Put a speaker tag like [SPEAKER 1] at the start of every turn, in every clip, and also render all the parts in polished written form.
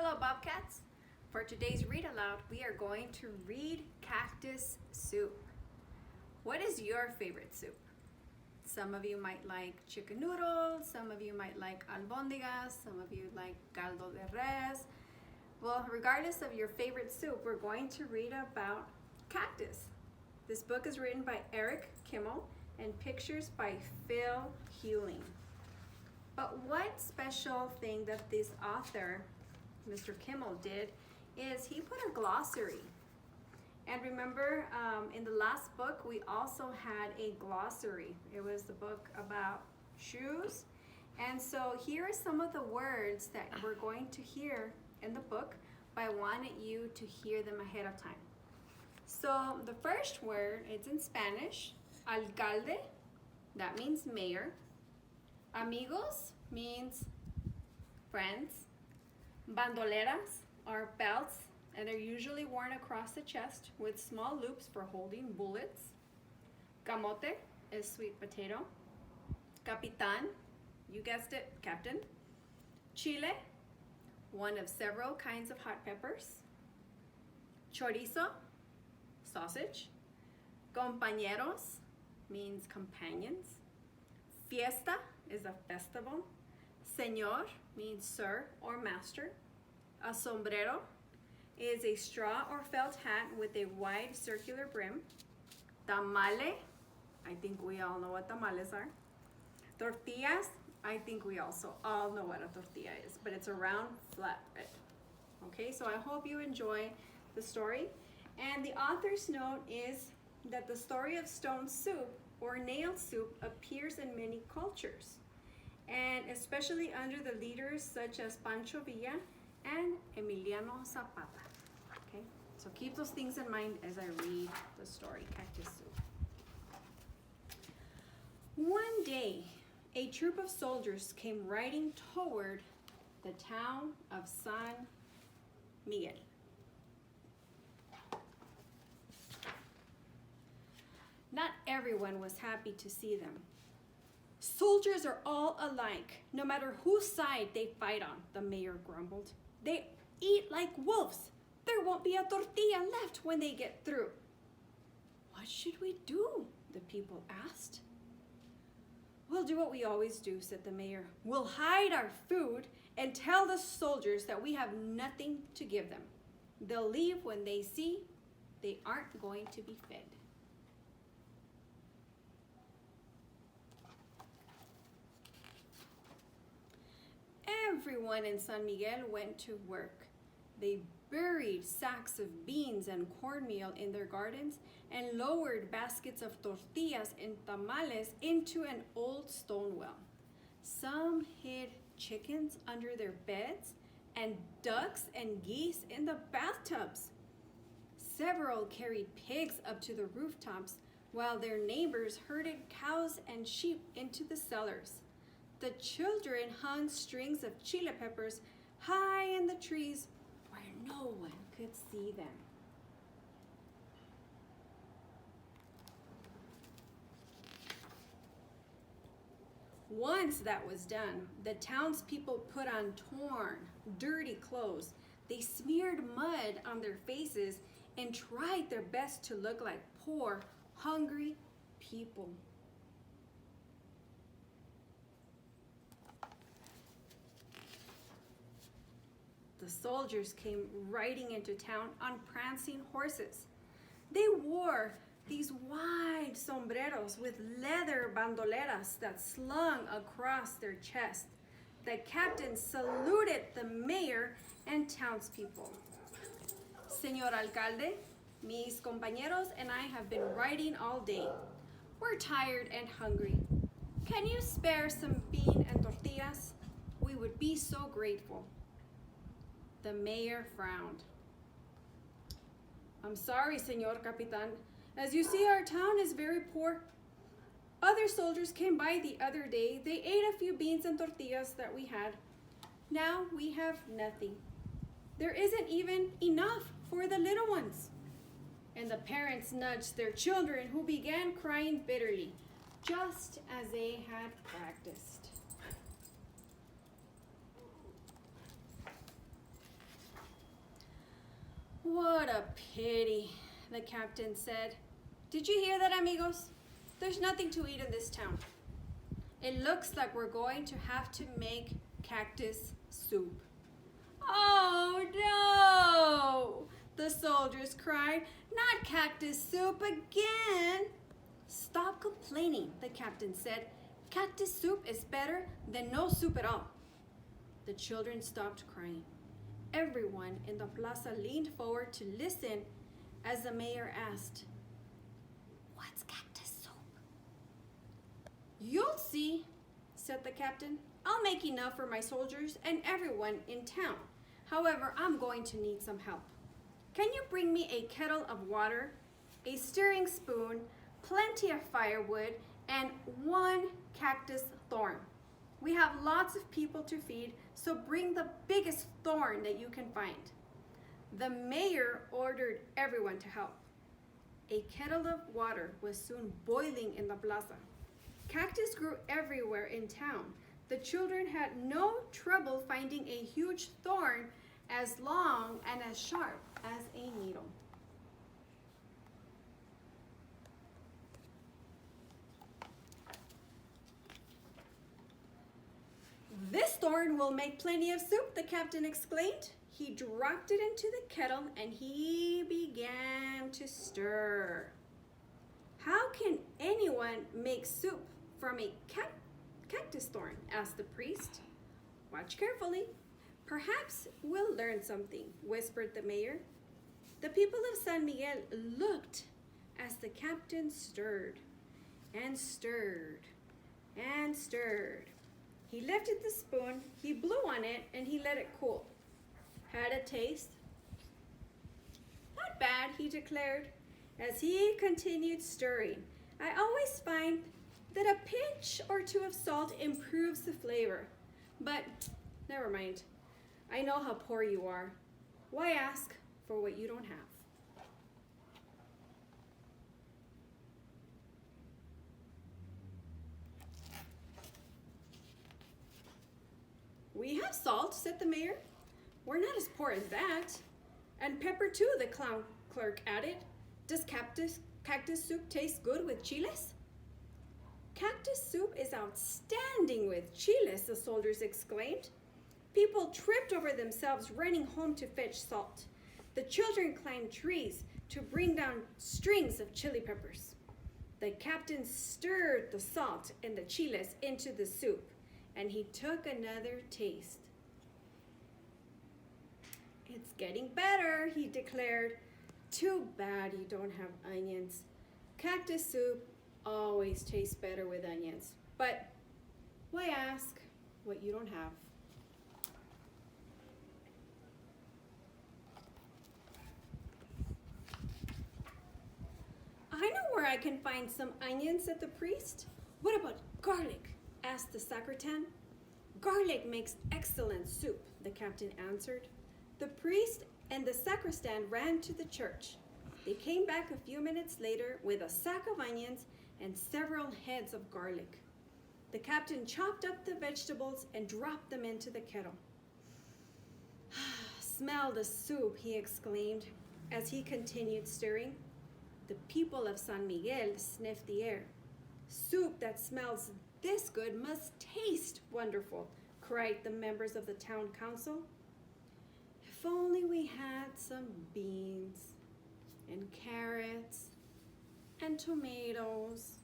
[SPEAKER 1] Hello, Bobcats. For today's read aloud, we are going to read Cactus Soup. What is your favorite soup? Some of you might like chicken noodles, some of you might like albóndigas, some of you like caldo de res. Well, regardless of your favorite soup, we're going to read about cactus. This book is written by Kimmel and pictures by Phil Hewling. But one special thing that this author, Mr. Kimmel, did is he put a glossary. And remember, in the last book, we also had a glossary. It was the book about shoes. And so here are some of the words that we're going to hear in the book, but I wanted you to hear them ahead of time. So the first word, it's in Spanish, alcalde, that means mayor. Amigos means friends. Bandoleras are belts, and they're usually worn across the chest with small loops for holding bullets. Camote is sweet potato. Capitán, you guessed it, captain. Chile, one of several kinds of hot peppers. Chorizo, sausage. Compañeros means companions. Fiesta is a festival. Señor means sir or master. A sombrero is a straw or felt hat with a wide circular brim. Tamale, I think we all know what tamales are. Tortillas, I think we also all know what a tortilla is, but it's a round flat bread. Okay, so I hope you enjoy the story. And the author's note is that the story of stone soup or nail soup appears in many cultures, and especially under the leaders such as Pancho Villa and Emiliano Zapata. Okay, so keep those things in mind as I read the story, Cactus Soup. One day, a troop of soldiers came riding toward the town of San Miguel. Not everyone was happy to see them. Soldiers are all alike, no matter whose side they fight on, the mayor grumbled. They eat like wolves. There won't be a tortilla left when they get through. What should we do? The people asked. We'll do what we always do, said the mayor. We'll hide our food and tell the soldiers that we have nothing to give them. They'll leave when they see they aren't going to be fed. Everyone in San Miguel went to work. They buried sacks of beans and cornmeal in their gardens and lowered baskets of tortillas and tamales into an old stone well. Some hid chickens under their beds and ducks and geese in the bathtubs. Several carried pigs up to the rooftops while their neighbors herded cows and sheep into the cellars. The children hung strings of chili peppers high in the trees where no one could see them. Once that was done, the townspeople put on torn, dirty clothes. They smeared mud on their faces and tried their best to look like poor, hungry people. The soldiers came riding into town on prancing horses. They wore these wide sombreros with leather bandoleras that slung across their chest. The captain saluted the mayor and townspeople. Señor Alcalde, mis compañeros and I have been riding all day. We're tired and hungry. Can you spare some bean and tortillas? We would be so grateful. The mayor frowned. I'm sorry, Señor Capitán. As you see, our town is very poor. Other soldiers came by the other day. They ate a few beans and tortillas that we had. Now we have nothing. There isn't even enough for the little ones. And the parents nudged their children, who began crying bitterly, just as they had practiced. a pity, the captain said. Did you hear that, amigos? There's nothing to eat in this town. It looks like we're going to have to make cactus soup. Oh no! The soldiers cried. Not cactus soup again! Stop complaining, the captain said. Cactus soup is better than no soup at all. The children stopped crying. Everyone in the plaza leaned forward to listen as the mayor asked, "What's cactus soup?" "You'll see," said the captain. "I'll make enough for my soldiers and everyone in town. However, I'm going to need some help. Can you bring me a kettle of water, a stirring spoon, plenty of firewood, and one cactus thorn? We have lots of people to feed, so bring the biggest thorn that you can find." The mayor ordered everyone to help. A kettle of water was soon boiling in the plaza. Cactus grew everywhere in town. The children had no trouble finding a huge thorn as long and as sharp as a needle. "This thorn will make plenty of soup," the captain exclaimed. He dropped it into the kettle and he began to stir. "How can anyone make soup from a cactus thorn?" asked the priest. "Watch carefully. Perhaps we'll learn something," whispered the mayor. The people of San Miguel looked as the captain stirred and stirred and stirred. He lifted the spoon, he blew on it, and he let it cool. "Had a taste?" "Not bad," he declared, as he continued stirring. "I always find that a pinch or two of salt improves the flavor. But never mind. I know how poor you are. Why ask for what you don't have?" "We have salt," said the mayor. "We're not as poor as that. And pepper too," the clown clerk added. "Does cactus soup taste good with chiles?" "Cactus soup is outstanding with chiles," the soldiers exclaimed. People tripped over themselves running home to fetch salt. The children climbed trees to bring down strings of chili peppers. The captain stirred the salt and the chiles into the soup, and he took another taste. "It's getting better," he declared. "Too bad you don't have onions. Cactus soup always tastes better with onions. But why ask what you don't have?" "I know where I can find some onions," said the priest. "What about garlic?" asked the sacristan. "Garlic makes excellent soup," the captain answered. The priest and the sacristan ran to the church. They came back a few minutes later with a sack of onions and several heads of garlic. The captain chopped up the vegetables and dropped them into the kettle. "Smell the soup," he exclaimed as he continued stirring. The people of San Miguel sniffed the air. "Soup that smells this good must taste wonderful," cried the members of the town council. "If only we had some beans and carrots and tomatoes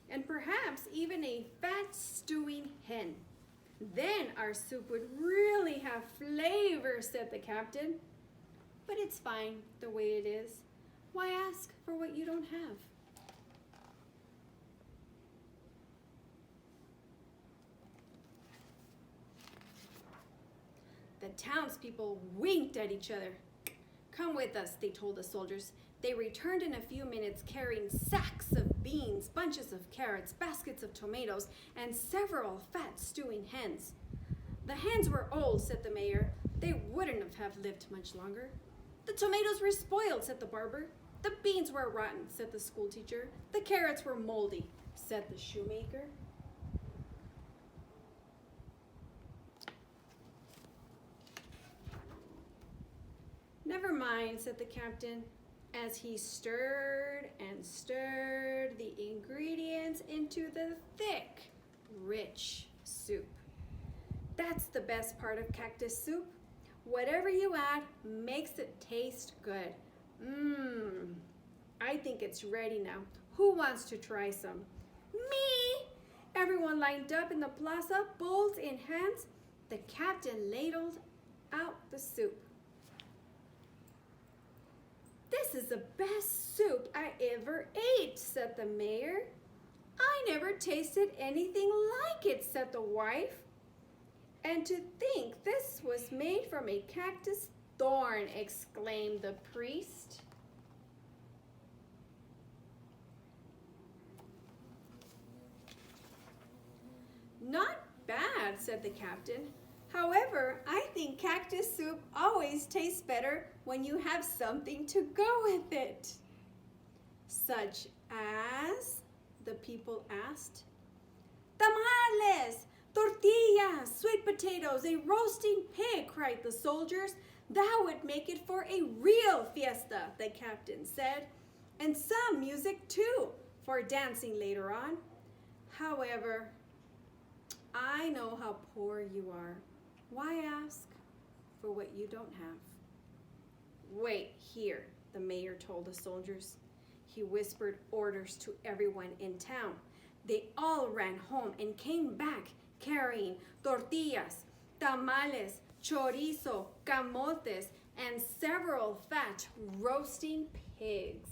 [SPEAKER 1] and perhaps even a fat stewing hen. Then our soup would really have flavor," said the captain. "But it's fine the way it is. Why ask for what you don't have?" The townspeople winked at each other. "Come with us," they told the soldiers. They returned in a few minutes carrying sacks of beans, bunches of carrots, baskets of tomatoes, and several fat stewing hens. "The hens were old," said the mayor. "They wouldn't have lived much longer." "The tomatoes were spoiled," said the barber. "The beans were rotten," said the schoolteacher. "The carrots were moldy," said the shoemaker.
[SPEAKER 2] Never mind, said the captain, as he stirred and stirred the ingredients into the thick, rich soup. That's the best part of cactus soup. Whatever you add makes it taste good. I think it's ready now. Who wants to try some? Me! Everyone lined up in the plaza, bowls in hands. The captain ladled out the soup. This is the best soup I ever ate, said the mayor. I never tasted anything like it, said the wife. And to think this was made from a cactus thorn, exclaimed the priest. Not bad, said the captain. However, I think cactus soup always tastes better when you have something to go with it. Such as, the people asked. Tamales, tortillas, sweet potatoes, a roasting pig, cried the soldiers. That would make it for a real fiesta, the captain said. And some music too, for dancing later on. However, I know how poor you are. Why ask for what you don't have? Wait here, the mayor told the soldiers. He whispered orders to everyone in town. They all ran home and came back carrying tortillas, tamales, chorizo, camotes, and several fat roasting pigs.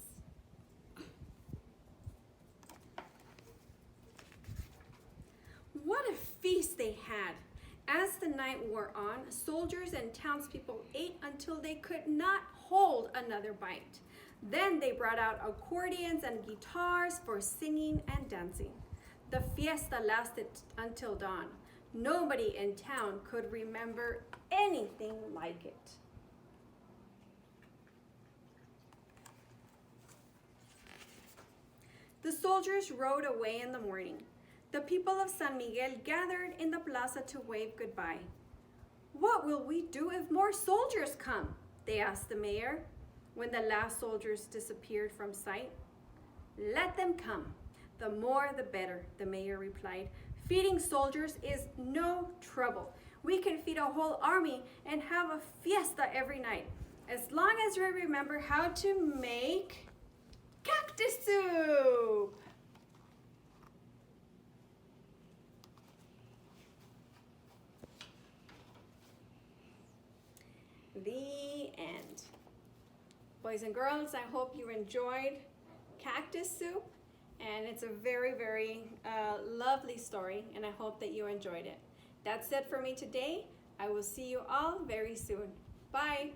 [SPEAKER 2] What a feast they had! As the night wore on, soldiers and townspeople ate until they could not hold another bite. Then they brought out accordions and guitars for singing and dancing. The fiesta lasted until dawn. Nobody in town could remember anything like it. The soldiers rode away in the morning. The people of San Miguel gathered in the plaza to wave goodbye. What will we do if more soldiers come? They asked the mayor when the last soldiers disappeared from sight. Let them come. The more the better, the mayor replied. Feeding soldiers is no trouble. We can feed a whole army and have a fiesta every night, as long as we remember how to make cactus soup. The end. Boys and girls, I hope you enjoyed Cactus Soup, and it's a very, very lovely story, and I hope that you enjoyed it. That's it for me today. I will see you all very soon. Bye.